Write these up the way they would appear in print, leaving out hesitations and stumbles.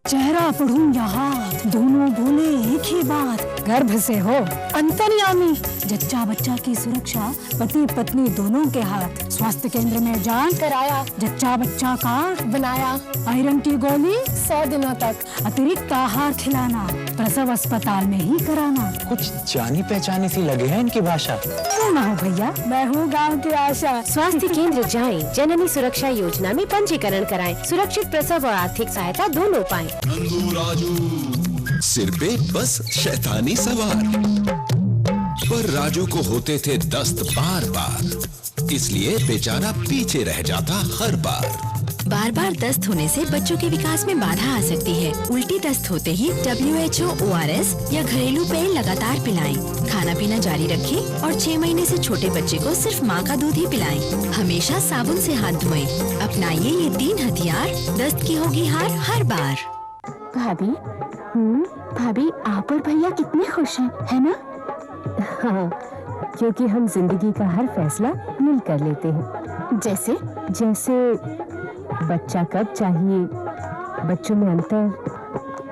चेहरा पढ़ूं यहाँ, दोनों बोले एक ही बात, गर्भ से हो अंतर्यामी। जच्चा बच्चा की सुरक्षा पति पत्नी दोनों के हाथ। स्वास्थ्य केंद्र में जांच कराया, जच्चा बच्चा कार्ड बनाया। आयरन की गोली 100 दिनों तक, अतिरिक्त आहार खिलाना, प्रसव अस्पताल में ही कराना। कुछ जानी पहचानी सी लगे है इनकी भाषा। क्यों ना हो भैया, मैं हूँ गाँव की आशा। स्वास्थ्य केंद्र जाएं, जननी सुरक्षा योजना में पंजीकरण कराएं, सुरक्षित प्रसव और आर्थिक सहायता दोनों पाएं। नंदू राजू सिर पे बस शैतानी सवार, पर राजू को होते थे दस्त बार बार, इसलिए बेचारा पीछे रह जाता हर बार। बार बार दस्त होने से बच्चों के विकास में बाधा आ सकती है। उल्टी दस्त होते ही WHO ORS या घरेलू पेय लगातार पिलाएं। खाना पीना जारी रखें और 6 महीने से छोटे बच्चे को सिर्फ माँ का दूध ही पिलाएं। हमेशा साबुन से हाथ धोएं। अपनाइए ये 3 हथियार, दस्त की होगी हार हर बार। भाभी, भाभी आप और भैया कितने खुश हैं, है ना? हाँ, क्योंकि हम जिंदगी का हर फैसला मिल कर लेते हैं। जैसे बच्चा कब चाहिए, बच्चों में अंतर।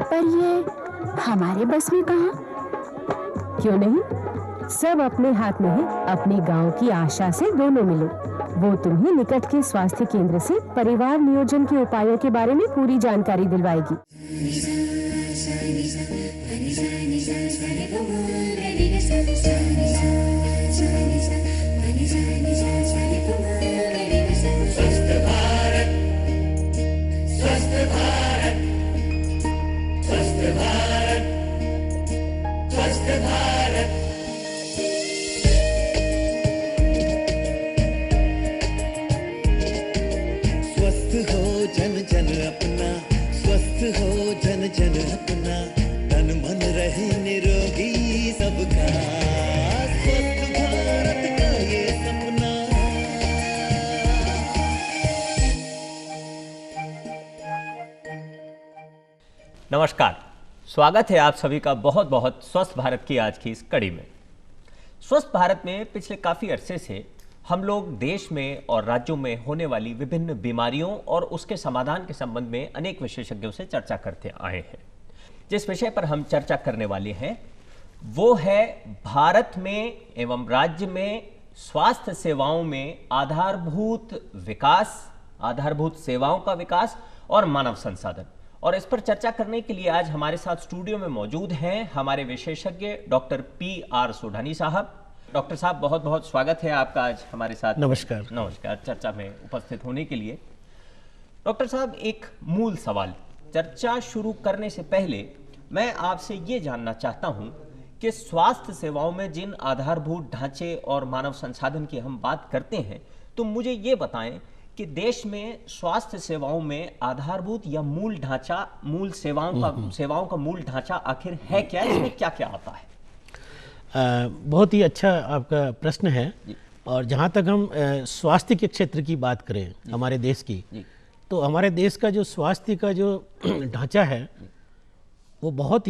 पर ये हमारे बस में कहाँ? क्यों नहीं, सब अपने हाथ में है। अपने गांव की आशा से दोनों मिलो, वो तुम्हें निकट के स्वास्थ्य केंद्र से परिवार नियोजन के उपायों के बारे में पूरी जानकारी दिलवाएगी। नमस्कार, स्वागत है आप सभी का बहुत बहुत स्वस्थ भारत की आज की इस कड़ी में। स्वस्थ भारत में पिछले काफ़ी अरसे से हम लोग देश में और राज्यों में होने वाली विभिन्न बीमारियों और उसके समाधान के संबंध में अनेक विशेषज्ञों से चर्चा करते आए हैं। जिस विषय पर हम चर्चा करने वाले हैं वो है भारत में एवं राज्य में स्वास्थ्य सेवाओं में आधारभूत विकास, आधारभूत सेवाओं का विकास और मानव संसाधन। और इस पर चर्चा करने के लिए आज हमारे साथ स्टूडियो में मौजूद हैं हमारे विशेषज्ञ डॉक्टर PR सोढानी साहब। डॉक्टर साहब, बहुत बहुत स्वागत है आपका आज हमारे साथ। नमस्कार। नमस्कार, चर्चा में उपस्थित होने के लिए। डॉक्टर साहब, एक मूल सवाल चर्चा शुरू करने से पहले मैं आपसे ये जानना चाहता हूं कि स्वास्थ्य सेवाओं में जिन आधारभूत ढांचे और मानव संसाधन की हम बात करते हैं, तो मुझे ये बताएं कि देश में स्वास्थ्य सेवाओं में आधारभूत या मूल ढांचा, मूल सेवाओं का मूल ढांचा आखिर है क्या, इसमें क्या क्या आता है? बहुत ही अच्छा आपका प्रश्न है। और जहाँ तक हम स्वास्थ्य के क्षेत्र की बात करें हमारे देश की, तो हमारे देश का जो स्वास्थ्य का जो ढांचा है वो बहुत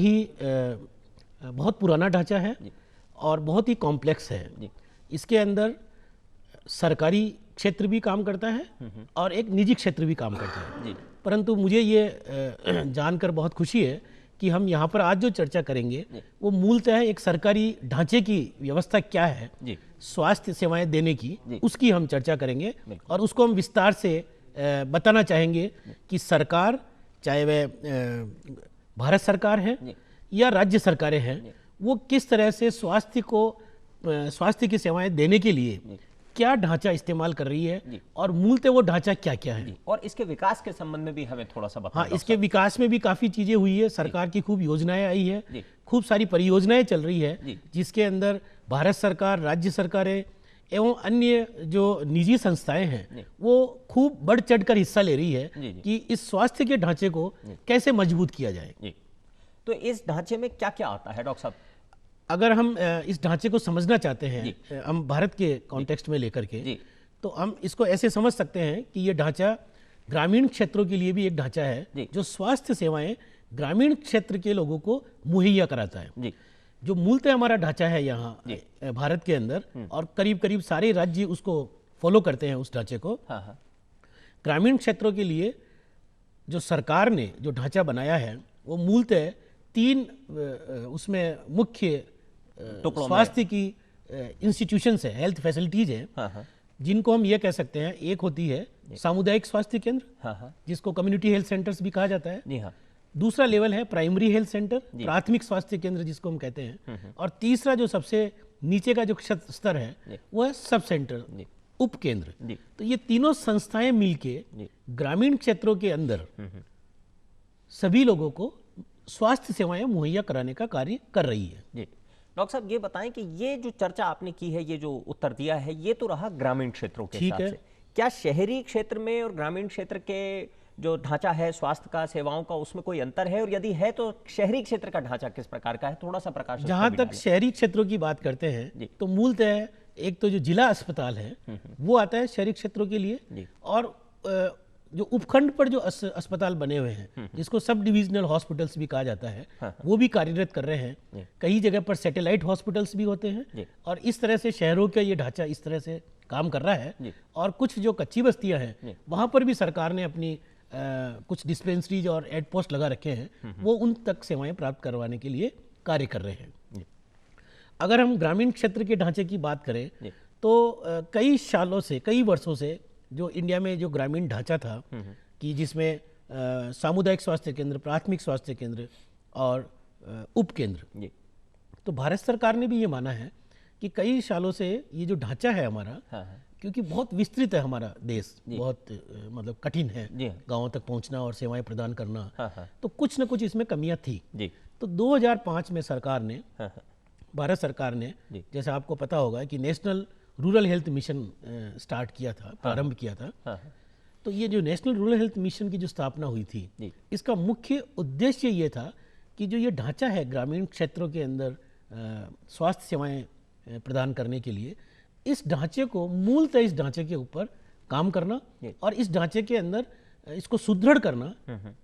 पुराना ढांचा है और बहुत ही कॉम्प्लेक्स है। इसके अंदर सरकारी क्षेत्र भी काम करता है और एक निजी क्षेत्र भी काम करता है। परंतु मुझे ये जानकर बहुत खुशी है कि हम यहाँ पर आज जो चर्चा करेंगे वो मूलतः एक सरकारी ढांचे की व्यवस्था क्या है स्वास्थ्य सेवाएं देने की, उसकी हम चर्चा करेंगे। और उसको हम विस्तार से बताना चाहेंगे कि सरकार, चाहे वह भारत सरकार है या राज्य सरकारें हैं, वो किस तरह से स्वास्थ्य की सेवाएं देने के लिए क्या ढांचा इस्तेमाल कर रही है और मूलतः वो ढांचा क्या क्या है। और इसके विकास के संबंध में भी हमें थोड़ा सा बताएं। हाँ, इसके विकास में भी काफ़ी चीज़ें हुई है। सरकार की खूब योजनाएं आई है, खूब सारी परियोजनाएं चल रही है, जिसके अंदर भारत सरकार, राज्य सरकारें एवं अन्य जो निजी संस्थाएं हैं वो खूब बढ़ चढ़ कर हिस्सा ले रही है कि इस स्वास्थ्य के ढांचे को कैसे मजबूत किया जाए। तो इस ढांचे में क्या क्या आता है डॉक्टर साहब? अगर हम इस ढांचे को समझना चाहते हैं हम भारत के कॉन्टेक्स्ट में लेकर के, तो हम इसको ऐसे समझ सकते हैं कि ये ढांचा ग्रामीण क्षेत्रों के लिए भी एक ढांचा है जो स्वास्थ्य सेवाएं ग्रामीण क्षेत्र के लोगों को मुहैया कराता है। जो मूलतः हमारा ढांचा है यहाँ भारत के अंदर, और करीब करीब सारे राज्य उसको फॉलो करते हैं उस ढांचे को। ग्रामीण क्षेत्रों के लिए जो सरकार ने जो ढांचा बनाया है वो मूलतः 3 उसमें मुख्य स्वास्थ्य की इंस्टीट्यूशंस है, हेल्थ फैसिलिटीज है, जिनको हम ये कह सकते हैं। एक होती है सामुदायिक स्वास्थ्य केंद्र, जिसको कम्युनिटी हेल्थ सेंटर्स भी कहा जाता है। दूसरा लेवल है प्राइमरी हेल्थ सेंटर, प्राथमिक स्वास्थ्य केंद्र जिसको हम कहते हैं। और तीसरा जो सबसे नीचे का जो स्तर है वो है सब सेंटर, उप केंद्र। तो ये तीनों संस्थाएं मिलके ग्रामीण क्षेत्रों के अंदर सभी लोगों को स्वास्थ्य सेवाएं मुहैया कराने का कार्य कर रही है। डॉक्टर साहब ये बताएं कि ये जो चर्चा आपने की है, ये जो उत्तर दिया है, ये तो रहा ग्रामीण क्षेत्रों के हिसाब से। क्या शहरी क्षेत्र में और ग्रामीण क्षेत्र के जो ढांचा है स्वास्थ्य का, सेवाओं का, उसमें कोई अंतर है? और यदि है तो शहरी क्षेत्र का ढांचा किस प्रकार का है? थोड़ा सा प्रकाश। जहां तक शहरी क्षेत्रों की बात करते हैं तो मूलतः एक तो जो जिला अस्पताल है वो आता है शहरी क्षेत्रों के लिए, और जो उपखंड पर जो अस्पताल बने हुए हैं जिसको सब डिविजनल हॉस्पिटल्स भी कहा जाता है, वो भी कार्यरत कर रहे हैं। कई जगह पर सैटेलाइट हॉस्पिटल्स भी होते हैं, और इस तरह से शहरों का ये ढांचा इस तरह से काम कर रहा है। और कुछ जो कच्ची बस्तियां हैं वहां पर भी सरकार ने अपनी कुछ डिस्पेंसरीज और एड पोस्ट लगा रखे हैं, वो उन तक सेवाएं प्राप्त करवाने के लिए कार्य कर रहे हैं। अगर हम ग्रामीण क्षेत्र के ढांचे की बात करें तो कई सालों से, कई वर्षों से जो इंडिया में जो ग्रामीण ढांचा था कि जिसमें सामुदायिक स्वास्थ्य केंद्र, प्राथमिक स्वास्थ्य केंद्र और उप केंद्र, तो भारत सरकार ने भी ये माना है कि कई सालों से ये जो ढांचा है हमारा, क्योंकि बहुत विस्तृत है हमारा देश, बहुत मतलब कठिन है गांवों तक पहुंचना और सेवाएं प्रदान करना, तो कुछ न कुछ इसमें कमियां थी। तो 2005 में सरकार ने, भारत सरकार ने, जैसे आपको पता होगा कि national rural health mission start किया था, प्रारंभ किया था। तो ये जो नेशनल रूरल हेल्थ मिशन की जो स्थापना हुई थी, इसका मुख्य उद्देश्य ये था कि जो ये ढांचा है ग्रामीण क्षेत्रों के अंदर स्वास्थ्य सेवाएं प्रदान करने के लिए, इस ढांचे को मूलतः इस ढांचे के ऊपर काम करना और इस ढांचे के अंदर इसको सुदृढ़ करना,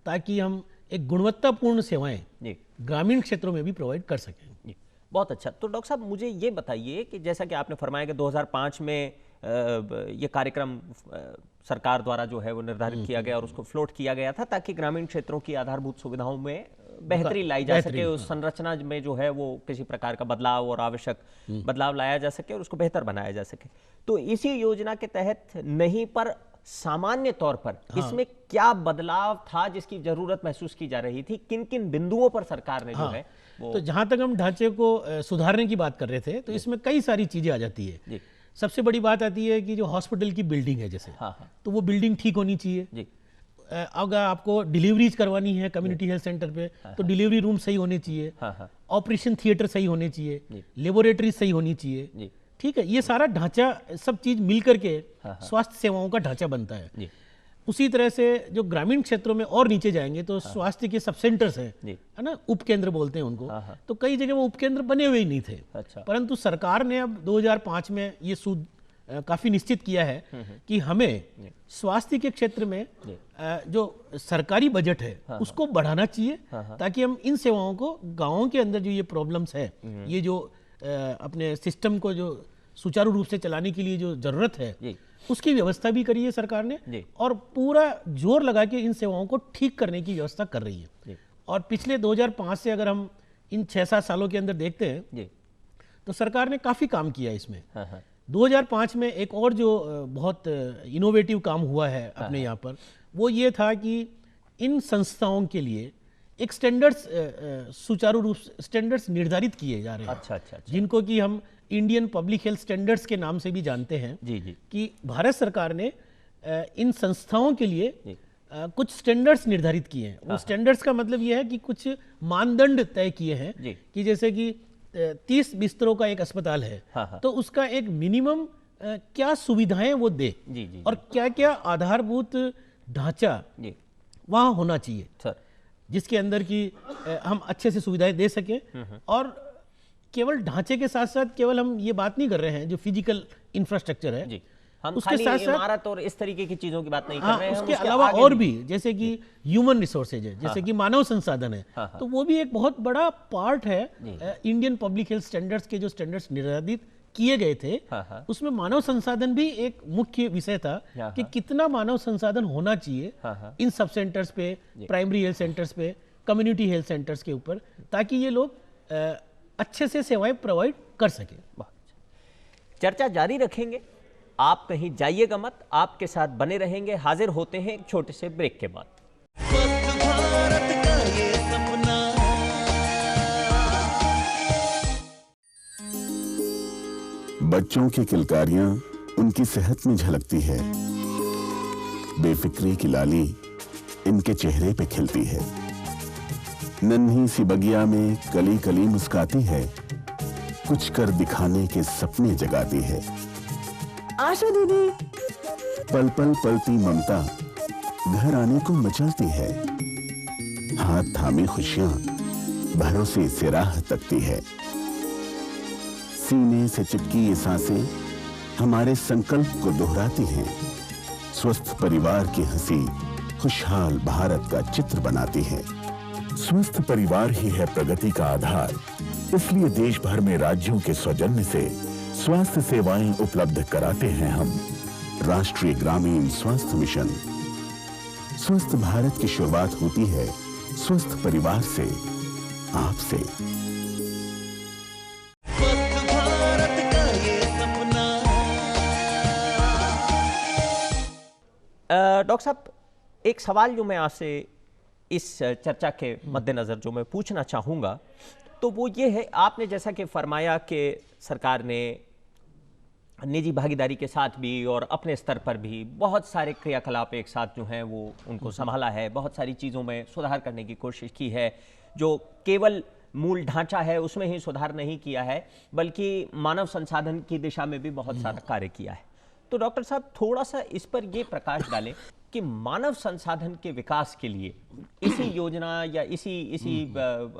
ताकि हम एक गुणवत्तापूर्ण सेवाएं ग्रामीण क्षेत्रों में भी प्रोवाइड कर सकें। बहुत अच्छा। तो डॉक्टर साहब मुझे ये बताइए कि जैसा कि आपने फरमाया कि 2005 में ये कार्यक्रम सरकार द्वारा जो है वो निर्धारित किया गया और उसको फ्लोट किया गया था ताकि ग्रामीण क्षेत्रों की आधारभूत सुविधाओं में बेहतरी लाई जा सके, उस संरचना में जो है वो किसी प्रकार का बदलाव और आवश्यक बदलाव लाया जा सके और उसको बेहतर बनाया जा सके। तो इसी योजना के तहत नहीं पर सामान्य तौर पर इसमें क्या बदलाव था जिसकी जरूरत महसूस की जा रही थी? किन किन बिंदुओं पर सरकार ने जो है वो... तो जहां तक हम ढांचे को सुधारने की बात कर रहे थे तो इसमें कई सारी चीजें आ जाती है। सबसे बड़ी बात आती है कि जो हॉस्पिटल की बिल्डिंग है जैसे, तो वो बिल्डिंग ठीक होनी चाहिए। अगर आपको डिलीवरीज करवानी है कम्युनिटी हेल्थ सेंटर पे तो डिलीवरी रूम सही होने चाहिए, ऑपरेशन थिएटर सही होने चाहिए, लेबोरेटरी सही होनी चाहिए। ठीक है, ये सारा ढांचा, सब चीज मिलकर के स्वास्थ्य सेवाओं का ढांचा बनता है। उसी तरह से जो ग्रामीण क्षेत्रों में और नीचे जाएंगे तो स्वास्थ्य के सब सेंटर्स हैं, है ना, उपकेंद्र बोलते हैं उनको। तो कई जगह वो उपकेंद्र बने हुए ही नहीं थे। परंतु सरकार ने अब 2005 में ये काफी निश्चित किया है कि हमें स्वास्थ्य के क्षेत्र में जो सरकारी बजट है उसको बढ़ाना चाहिए, ताकि हम इन सेवाओं को गांवों के अंदर जो ये प्रॉब्लम्स है, ये जो अपने सिस्टम को जो सुचारू रूप से चलाने के लिए जो जरूरत है उसकी व्यवस्था भी करी है सरकार ने, और पूरा जोर लगा के इन सेवाओं को ठीक करने की व्यवस्था कर रही है। और पिछले 2005 से अगर हम इन 6-7 सालों के अंदर देखते हैं तो सरकार ने काफी काम किया इसमें। 2005 में एक और जो बहुत इनोवेटिव काम हुआ है अपने यहाँ पर, वो ये था कि इन संस्थाओं के लिए एक स्टैंडर्ड्स, सुचारू रूप से स्टैंडर्ड्स निर्धारित किए जा रहे हैं। अच्छा। जिनको कि हम इंडियन पब्लिक हेल्थ स्टैंडर्ड्स के नाम से भी जानते हैं। कि भारत सरकार ने इन संस्थाओं के लिए कुछ स्टैंडर्ड्स निर्धारित किए हैं। वो स्टैंडर्ड्स का मतलब ये है कि कुछ मानदंड तय किए हैं कि जैसे कि 30 बिस्तरों का एक अस्पताल है, तो उसका एक मिनिमम क्या सुविधाएं वो दे और क्या क्या आधारभूत ढांचा वहां होना चाहिए जिसके अंदर की हम अच्छे से सुविधाएं दे सके। और केवल ढांचे के साथ साथ केवल हम ये बात नहीं कर रहे हैं जो फिजिकल इंफ्रास्ट्रक्चर है, हम उसके साथ साथ इमारत और इस तरीके की चीजों की बात नहीं कर रहे हैं। उसके अलावा और भी जैसे कि ह्यूमन रिसोर्सेज है, जैसे कि मानव संसाधन है, तो वो भी एक बहुत बड़ा पार्ट है इंडियन पब्लिक हेल्थ स्टैंडर्ड्स के जो स्टैंडर्ड्स निर्धारित किए गए थे, हाँ, हाँ। उसमें मानव संसाधन भी एक मुख्य विषय था हाँ, कि कितना मानव संसाधन होना चाहिए हाँ, हाँ। इन सब सेंटर्स पे, प्राइमरी हेल्थ सेंटर्स पे, कम्युनिटी हेल्थ सेंटर्स के ऊपर, ताकि ये लोग अच्छे से सेवाएं प्रोवाइड कर सके। चर्चा जारी रखेंगे, आप कहीं जाइएगा मत, आपके साथ बने रहेंगे। हाजिर होते हैं एक छोटे से ब्रेक के बाद। बच्चों की किलकारियां उनकी सेहत में झलकती है, बेफिक्री की लाली इनके चेहरे पे खिलती है, नन्ही सी बगिया में कली कली मुस्काती है, कुछ कर दिखाने के सपने जगाती है। आशा दीदी, पल पल पलती ममता घर आने को मचलती है, हाथ थामी खुशियां भरोसे से राह तकती है, सीने से चिपकी ये सांसें हमारे संकल्प को दोहराती हैं, स्वस्थ परिवार की हंसी खुशहाल भारत का चित्र बनाती है। स्वस्थ परिवार ही है प्रगति का आधार, इसलिए देश भर में राज्यों के सौजन्य से स्वास्थ्य सेवाएं उपलब्ध कराते हैं हम। राष्ट्रीय ग्रामीण स्वास्थ्य मिशन। स्वस्थ भारत की शुरुआत होती है स्वस्थ परिवार से, आपसे। डॉक्टर साहब, एक सवाल जो मैं आपसे इस चर्चा के मद्देनज़र जो मैं पूछना चाहूँगा, तो वो ये है, आपने जैसा कि फरमाया कि सरकार ने निजी भागीदारी के साथ भी और अपने स्तर पर भी बहुत सारे क्रियाकलाप एक साथ जो हैं वो उनको संभाला है, बहुत सारी चीज़ों में सुधार करने की कोशिश की है, जो केवल मूल ढांचा है उसमें ही सुधार नहीं किया है, बल्कि मानव संसाधन की दिशा में भी बहुत सारा कार्य किया है। तो डॉक्टर साहब, थोड़ा सा इस पर ये प्रकाश डालें कि मानव संसाधन के विकास के लिए इसी योजना या इसी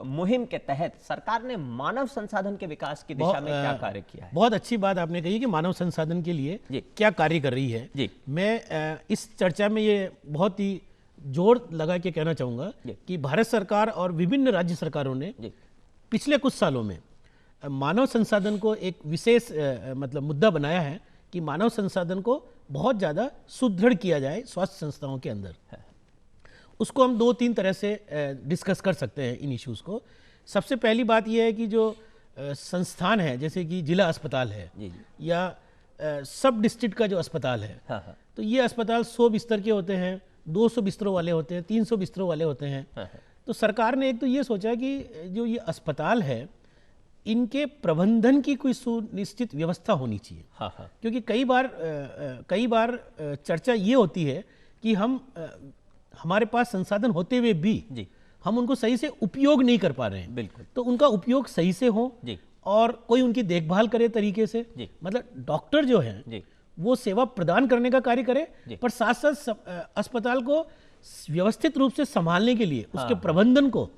मुहिम के तहत सरकार ने मानव संसाधन के विकास की दिशा में क्या कार्य किया है? बहुत अच्छी बात आपने कही कि मानव संसाधन के लिए क्या कार्य कर रही है। जी। मैं इस चर्चा में ये बहुत ही जोर लगा के कहना चाहूँगा कि भारत सरकार और विभिन्न राज्य सरकारों ने पिछले कुछ सालों में मानव संसाधन को एक विशेष मतलब मुद्दा बनाया है कि मानव संसाधन को बहुत ज़्यादा सुदृढ़ किया जाए स्वास्थ्य संस्थाओं के अंदर। उसको हम 2-3 तरह से डिस्कस कर सकते हैं इन इश्यूज़ को। सबसे पहली बात यह है कि जो संस्थान है, जैसे कि जिला अस्पताल है या सब डिस्ट्रिक्ट का जो अस्पताल है, तो ये अस्पताल 100 बिस्तर के होते हैं, 200 बिस्तरों वाले होते हैं, 300 बिस्तरों वाले होते हैं। तो सरकार ने एक तो ये सोचा कि जो ये अस्पताल है इनके प्रबंधन की कोई सुनिश्चित व्यवस्था होनी चाहिए। क्योंकि कई बार चर्चा ये होती है कि हम हमारे पास संसाधन होते हुए भी हम उनको सही से उपयोग नहीं कर पा रहे हैं। बिल्कुल। तो उनका उपयोग सही से हो और कोई उनकी देखभाल करे तरीके से, मतलब डॉक्टर जो हैं वो सेवा प्रदान करने का कार्य करे, पर साथ साथ अस्पताल को व्यवस्थित रूप से संभालने के लिए उसके प्रबंधन को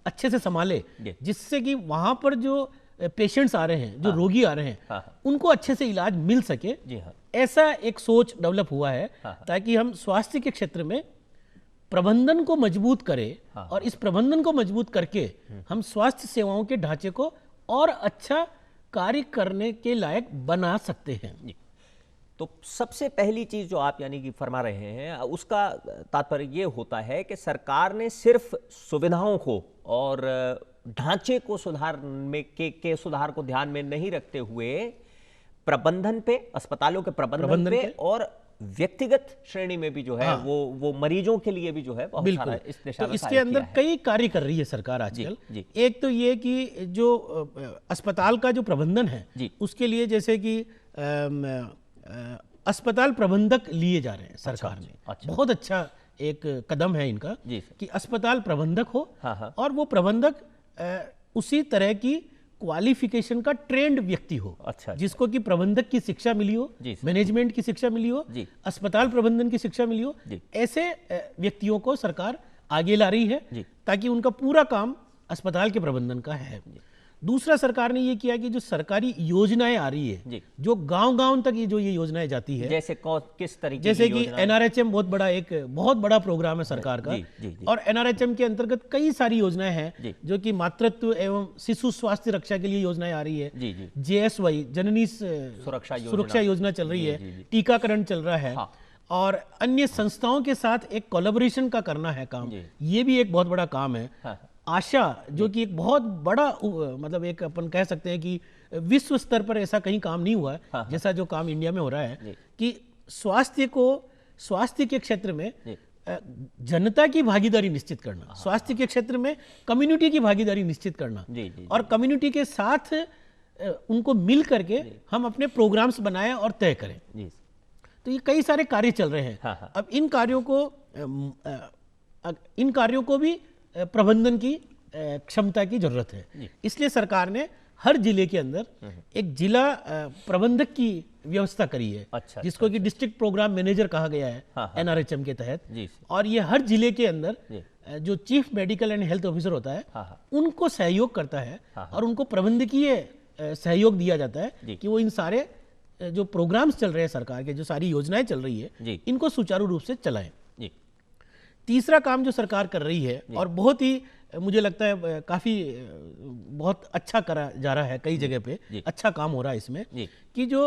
अच्छे से संभाले, जिससे कि वहां पर जो पेशेंट्स आ रहे हैं, जो रोगी आ रहे हैं, उनको अच्छे से इलाज मिल सके। ऐसा एक सोच डेवलप हुआ है ताकि हम स्वास्थ्य के क्षेत्र में प्रबंधन को मजबूत करें और इस प्रबंधन को मजबूत करके हम स्वास्थ्य सेवाओं के ढांचे को और अच्छा कार्य करने के लायक बना सकते हैं। तो सबसे पहली चीज जो आप यानी कि फरमा रहे हैं, उसका तात्पर्य ये होता है कि सरकार ने सिर्फ सुविधाओं को और ढांचे को सुधार में के सुधार को ध्यान में नहीं रखते हुए प्रबंधन पे, अस्पतालों के प्रबंधन पे और व्यक्तिगत श्रेणी में भी जो है वो मरीजों के लिए भी जो है बहुत सारा इस दिशा में इसके अंदर कई कार्य कर रही है सरकार आजकल। एक तो ये कि जो अस्पताल का जो प्रबंधन है उसके लिए जैसे कि अस्पताल प्रबंधक लिए जा रहे हैं सरकार ने। बहुत अच्छा एक कदम है इनका कि अस्पताल प्रबंधक हो और वो प्रबंधक उसी तरह की क्वालिफिकेशन का ट्रेंड व्यक्ति हो, जिसको कि प्रबंधक की शिक्षा मिली हो, मैनेजमेंट की शिक्षा मिली हो, अस्पताल प्रबंधन की शिक्षा मिली हो। ऐसे व्यक्तियों को सरकार आगे ला रही है ताकि उनका पूरा काम अस्पताल के प्रबंधन का है। दूसरा सरकार ने ये किया कि जो सरकारी योजनाएं आ रही है, जी। जो गांव-गांव तक ये योजनाएं जाती है, जैसे किस तरीके जैसे की कि योजना? NRHM बहुत बड़ा प्रोग्राम है सरकार का, जी, जी, जी। और NRHM के अंतर्गत कई सारी योजनाएं हैं जी। जो कि मातृत्व एवं शिशु स्वास्थ्य रक्षा के लिए योजनाएं आ रही है। जी, जी। JSY जननी सुरक्षा योजना चल रही है, जी, जी। टीकाकरण चल रहा है, हाँ। और अन्य संस्थाओं के साथ एक कोलैबोरेशन का करना है काम, जी। ये भी एक बहुत बड़ा काम है। हाँ। आशा जो कि एक बहुत बड़ा मतलब एक अपन कह सकते हैं कि विश्व स्तर पर ऐसा कहीं काम नहीं हुआ है, हाँ। जैसा जो काम इंडिया में हो रहा है जी। कि स्वास्थ्य के क्षेत्र में जी। जनता की भागीदारी निश्चित करना, स्वास्थ्य के क्षेत्र में कम्युनिटी की भागीदारी निश्चित करना, जी, जी, और कम्युनिटी के साथ उनको मिल करके हम अपने प्रोग्राम्स बनाएं और तय करें। जी। तो ये कई सारे कार्य चल रहे हैं। हाँ, हाँ। अब इन कार्यों को भी प्रबंधन की क्षमता की जरूरत है। इसलिए सरकार ने हर जिले के अंदर एक जिला प्रबंधक की व्यवस्था करी है, अच्छा, जिसको कि डिस्ट्रिक्ट प्रोग्राम मैनेजर कहा गया है, हाँ, हाँ। NRHM के तहत। जी। और ये हर जिले के अंदर जी। जो chief medical and health officer होता है, हाँ, हाँ। उनको सहयोग करता है, हाँ, हाँ। और उनको प्रबंधकीय सहयोग दिया जाता है जी। कि वो इन सारे जो प्रोग्राम्स चल रहे हैं सरकार के, जो सारी योजनाएं चल रही है, जी। इनको सुचारू रूप से चलाएं। जी। तीसरा काम जो सरकार कर रही है, और बहुत ही मुझे लगता है काफी बहुत अच्छा करा जा रहा है, कई जगह पे जी। अच्छा काम हो रहा है इसमें, जी। कि जो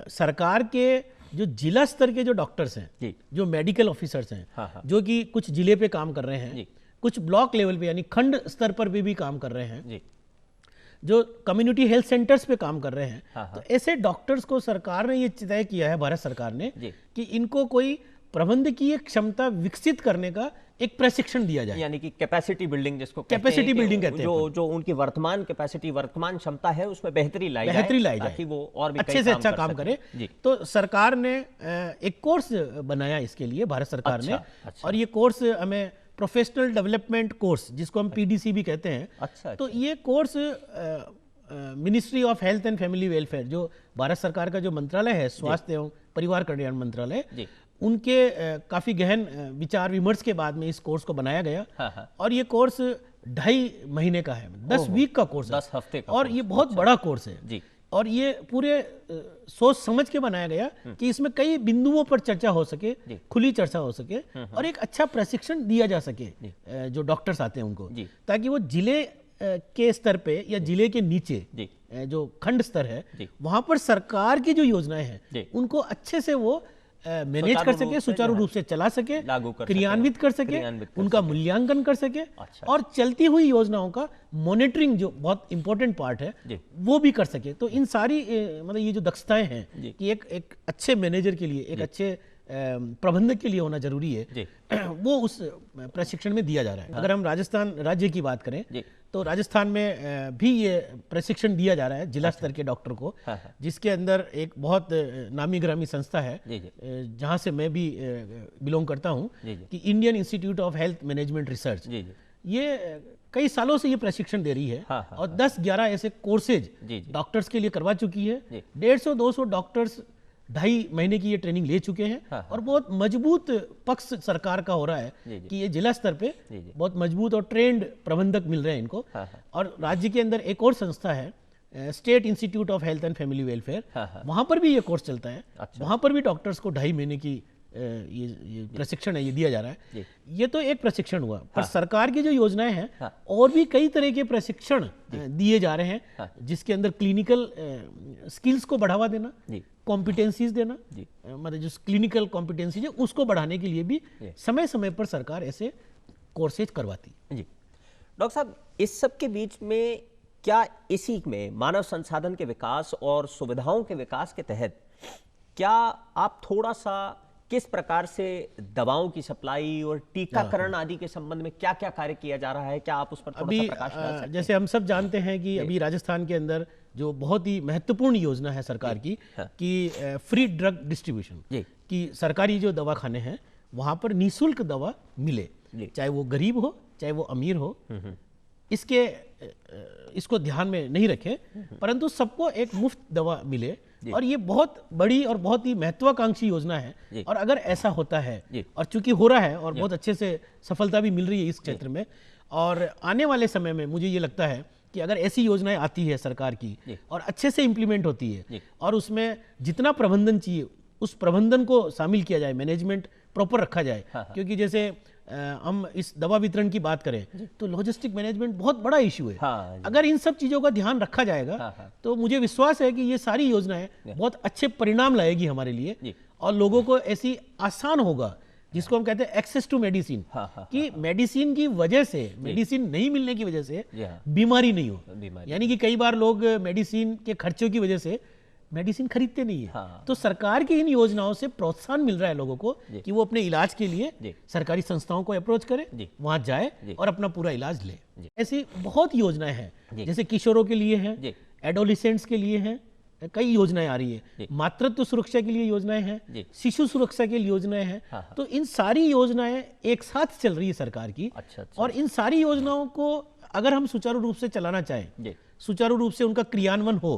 सरकार के जो जिला स्तर के जो डॉक्टर्स हैं, जी। जो मेडिकल ऑफिसर्स हैं, हाँ, हाँ। जो कि कुछ जिले पे काम कर रहे हैं, जी। कुछ ब्लॉक लेवल पे यानी खंड स्तर पर भी काम कर रहे हैं, जी। जो कम्युनिटी हेल्थ सेंटर्स पे काम कर रहे हैं, हाँ, हाँ। तो ऐसे डॉक्टर्स को सरकार ने ये तय किया है, भारत सरकार ने, जी। कि इनको कोई प्रबंधकीय क्षमता विकसित करने का एक प्रशिक्षण दिया जाए। यानी कि कैपेसिटी बिल्डिंग जिसको कहते हैं, कैपेसिटी कि बिल्डिंग कहते हैं जो उनकी वर्तमान कैपेसिटी, वर्तमान क्षमता है, उसमें बेहतरी लाई जाए ताकि वो और भी अच्छे से अच्छा काम कर करे। सकें। जी। तो सरकार ने एक कोर्स बनाया इसके लिए, भारत सरकार ने, अच्छा। और ये कोर्स हमें प्रोफेशनल डेवलपमेंट कोर्स, जिसको हम PDC भी कहते हैं। अच्छा। तो ये course ministry of health and family welfare, जो भारत सरकार का जो मंत्रालय है, स्वास्थ्य एवं परिवार कल्याण मंत्रालय, जी। उनके काफी गहन विचार विमर्श के बाद में इस कोर्स को बनाया गया। हाँ, हाँ। और ये कोर्स 2.5 महीने का है, 10 वीक का कोर्स है, 10 हफ्ते का और कोर्स। ये बहुत बड़ा कोर्स है। जी। और ये पूरे सोच समझ के बनाया गया कि इसमें कई बिंदुओं पर चर्चा हो सके, खुली चर्चा हो सके, और एक अच्छा प्रशिक्षण दिया जा सके जो डॉक्टर्स आते हैं उनको, जी। ताकि वो जिले के स्तर पे या जिले के नीचे जी। जो खंड स्तर है, जी। वहां पर सरकार की जो योजनाएं हैं, जी। उनको अच्छे से वो मैनेज कर सके, सुचारू रूप से चला सके, लागू कर सके, क्रियान्वित कर सके, क्रियान्वित कर उनका मूल्यांकन कर सके, अच्छा। और चलती हुई योजनाओं का मॉनिटरिंग, जो बहुत इंपॉर्टेंट पार्ट है, जी। वो भी कर सके। तो इन सारी मतलब ये जो दक्षताएं हैं जी। कि एक अच्छे मैनेजर के लिए, एक अच्छे प्रबंधक के लिए होना जरूरी है, जी। वो उस प्रशिक्षण में दिया जा रहा है। अगर हम राजस्थान राज्य की बात करें, जी। तो राजस्थान में भी ये प्रशिक्षण दिया जा रहा है जिला स्तर के डॉक्टर को, हाँ, हाँ। जिसके अंदर एक बहुत नामी ग्रामी संस्था है, जी, जी। जहाँ से मैं भी बिलोंग करता हूँ, जी, जी। कि Indian Institute of Health Management Research. जी, जी। ये कई सालों से ये प्रशिक्षण दे रही है, हाँ, हाँ, और 10-11 ऐसे कोर्सेज जी, जी। डॉक्टर्स के लिए करवा चुकी है। जी। 150-200 डॉक्टर्स 2.5 महीने की ये ट्रेनिंग ले चुके हैं, हाँ, हाँ। और बहुत मजबूत पक्ष सरकार का हो रहा है जी, जी। कि ये जिला स्तर पे जी, जी। बहुत मजबूत और ट्रेंड प्रबंधक मिल रहे हैं इनको। हाँ, हाँ। और राज्य के अंदर एक और संस्था है, state institute of health and family welfare, हाँ, हाँ। वहाँ पर भी ये कोर्स चलता है। अच्छा। वहाँ पर भी डॉक्टर्स को 2.5 महीने की ये प्रशिक्षण है, ये दिया जा रहा है। जी। ये तो एक प्रशिक्षण हुआ, पर हाँ। सरकार की जो योजनाएं हैं, हाँ। और भी कई तरह के प्रशिक्षण दिए जा रहे हैं, हाँ। जिसके अंदर क्लिनिकल स्किल्स को बढ़ावा देना, जी। कॉम्पिटेंसीज देना, जी। मतलब जो क्लिनिकल कॉम्पिटेंसीज है उसको बढ़ाने के लिए भी समय समय पर सरकार ऐसे कोर्सेज करवाती है। जी। डॉक्टर साहब, इस सब के बीच में क्या इसी में मानव संसाधन के विकास और सुविधाओं के विकास के तहत क्या आप थोड़ा सा किस प्रकार से दवाओं की सप्लाई और टीकाकरण आदि के संबंध में क्या क्या कार्य किया जा रहा है, क्या आप उस पर थोड़ा सा प्रकाश डाल सकते हैं? जैसे हम सब जानते हैं कि अभी राजस्थान के अंदर जो बहुत ही महत्वपूर्ण योजना है सरकार की, हाँ। कि फ्री ड्रग डिस्ट्रीब्यूशन, जी। कि सरकारी जो दवाखाने हैं वहाँ पर निःशुल्क दवा मिले, जी। चाहे वो गरीब हो चाहे वो अमीर हो, इसको ध्यान में नहीं रखें, परंतु सबको एक मुफ्त दवा मिले। और ये बहुत बड़ी और बहुत ही महत्वाकांक्षी योजना है, और अगर ऐसा होता है, और चूंकि हो रहा है और बहुत अच्छे से सफलता भी मिल रही है इस क्षेत्र में, और आने वाले समय में मुझे ये लगता है कि अगर ऐसी योजनाएं आती है सरकार की और अच्छे से इम्प्लीमेंट होती है और उसमें जितना प्रबंधन चाहिए उस प्रबंधन को शामिल किया जाए, मैनेजमेंट प्रॉपर रखा जाए। क्योंकि जैसे हम इस दवा वितरण की बात करें तो लॉजिस्टिक मैनेजमेंट बहुत बड़ा इशू है। अगर इन सब चीज़ों का ध्यान रखा जाएगा तो मुझे विश्वास है कि ये सारी योजनाएं बहुत अच्छे परिणाम लाएगी हमारे लिए और लोगों को ऐसी आसान होगा, जिसको हम कहते हैं एक्सेस टू मेडिसिन, कि मेडिसिन की वजह से, मेडिसिन नहीं मिलने की वजह से बीमारी नहीं हो। यानी कि कई बार लोग मेडिसिन के खर्चों की वजह से मेडिसिन खरीदते नहीं है। तो सरकार की इन योजनाओं से प्रोत्साहन मिल रहा है लोगों को कि वो अपने इलाज के लिए सरकारी संस्थाओं को अप्रोच करें, वहां जाए और अपना पूरा इलाज ले। ऐसी बहुत योजनाएं हैं, जैसे किशोरों के लिए हैं, एडोलिसेंट्स के लिए हैं, कई योजनाएं आ रही है, मातृत्व सुरक्षा के लिए योजनाएं हैं, शिशु सुरक्षा के लिए योजनाएं हैं। तो इन सारी योजनाएं एक साथ चल रही है सरकार की। और इन सारी योजनाओं को अगर हम सुचारू रूप से चलाना चाहें, सुचारू रूप से उनका क्रियान्वयन हो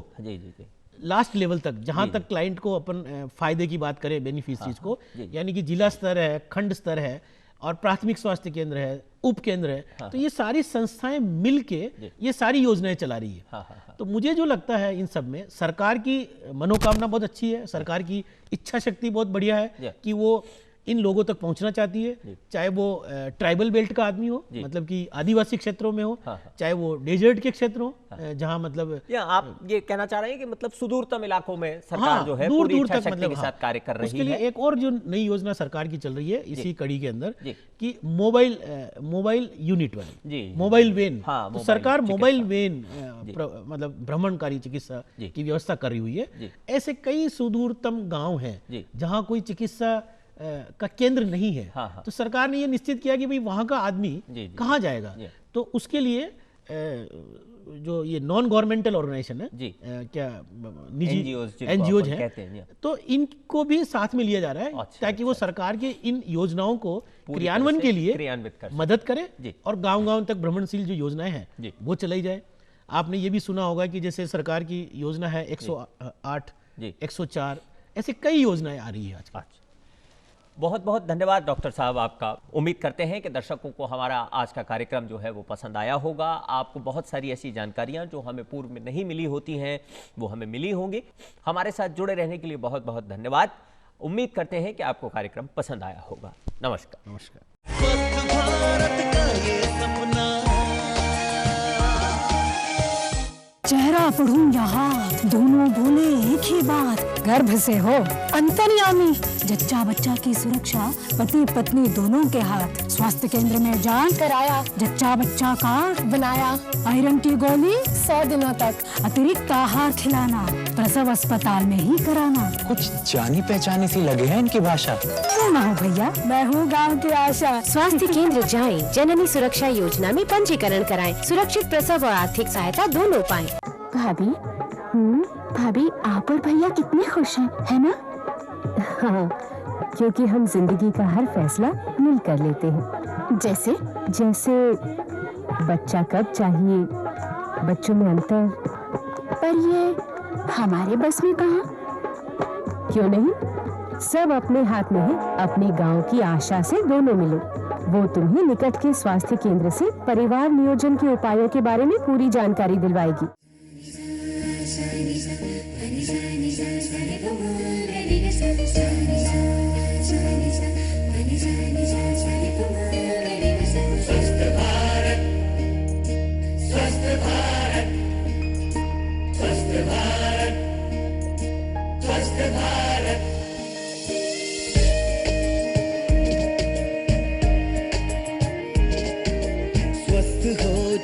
लास्ट लेवल तक, जहां तक क्लाइंट को अपन फायदे की बात करें, बेनिफिशियरीज को, यानी कि जिला स्तर है, खंड स्तर है और प्राथमिक स्वास्थ्य केंद्र है, उप केंद्र है, तो ये सारी संस्थाएं मिलके ये सारी योजनाएं चला रही है। तो मुझे जो लगता है इन सब में सरकार की मनोकामना बहुत अच्छी है, सरकार की इच्छा शक्ति बहुत बढ़िया है कि वो इन लोगों तक पहुंचना चाहती है, चाहे वो ट्राइबल बेल्ट का आदमी हो, मतलब कि आदिवासी क्षेत्रों में हो, चाहे वो डेजर्ट के क्षेत्र हो, जहां मतलब या आप ये कहना चाह रहे हैं कि मतलब सुदूरतम इलाकों में सरकार जो है दूर पूरी दूर इच्छा तक शक्ति मतलब के साथ कार्य कर रही उसके लिए है। एक और जो नई योजना सरकार की चल रही है इसी कड़ी के अंदर कि मोबाइल यूनिट वाली मोबाइल वेन, तो सरकार मोबाइल वेन मतलब भ्रमणकारी चिकित्सा की व्यवस्था कर रही हुई है। ऐसे कई सुदूरतम गाँव हैं जहाँ कोई चिकित्सा का केंद्र नहीं है, तो सरकार ने ये निश्चित किया कि भाई वहां का आदमी कहाँ जाएगा। तो उसके लिए जो ये नॉन गवर्नमेंटल ऑर्गेनाइजेशन है, क्या निजी एनजीओज हैं, तो इनको भी साथ में लिया जा रहा है ताकि वो सरकार के इन योजनाओं को क्रियान्वयन के लिए मदद करे और गांव-गांव तक भ्रमणशील जो योजनाएं हैं वो चलाई जाए। आपने ये भी सुना होगा कि जैसे सरकार की योजना है 108, 104, ऐसे कई योजनाएं आ रही है आज। बहुत बहुत धन्यवाद डॉक्टर साहब आपका। उम्मीद करते हैं कि दर्शकों को हमारा आज का कार्यक्रम जो है वो पसंद आया होगा। आपको बहुत सारी ऐसी जानकारियां जो हमें पूर्व में नहीं मिली होती हैं वो हमें मिली होंगी। हमारे साथ जुड़े रहने के लिए बहुत बहुत धन्यवाद। उम्मीद करते हैं कि आपको कार्यक्रम पसंद आया होगा। नमस्कार। नमस्कार। चेहरा पढ़ूं यहाँ, दोनों बोले एक ही बात, गर्भ से हो अंतर्यामी, जच्चा बच्चा की सुरक्षा पति पत्नी दोनों के हाथ, स्वास्थ्य केंद्र में जांच कराया, जच्चा बच्चा कार्ड बनाया, आयरन की गोली 100 दिनों तक, अतिरिक्त आहार खिलाना, प्रसव अस्पताल में ही कराना। कुछ जानी पहचानी सी लगे हैं इनकी भाषा। क्यों ना हो भैया, मैं हूँ गाँव की आशा। स्वास्थ्य केंद्र जाएं, जननी सुरक्षा योजना में पंजीकरण कराएं, सुरक्षित प्रसव और आर्थिक सहायता दोनों पाएं। भाभी, भाभी आप और भैया कितने खुश हैं, है ना? हाँ, क्योंकि हम जिंदगी का हर फैसला मिल कर लेते हैं। जैसे बच्चा कब चाहिए, बच्चों में अंतर। पर ये हमारे बस में कहाँ? क्यों नहीं, सब अपने हाथ में है। अपने गांव की आशा से दोनों मिलो, वो तुम्हें निकट के स्वास्थ्य केंद्र से परिवार नियोजन के उपायों के बारे में पूरी जानकारी दिलवाएगी।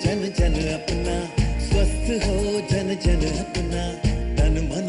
जन जन अपना, स्वस्थ हो जन जन अपना, तन मन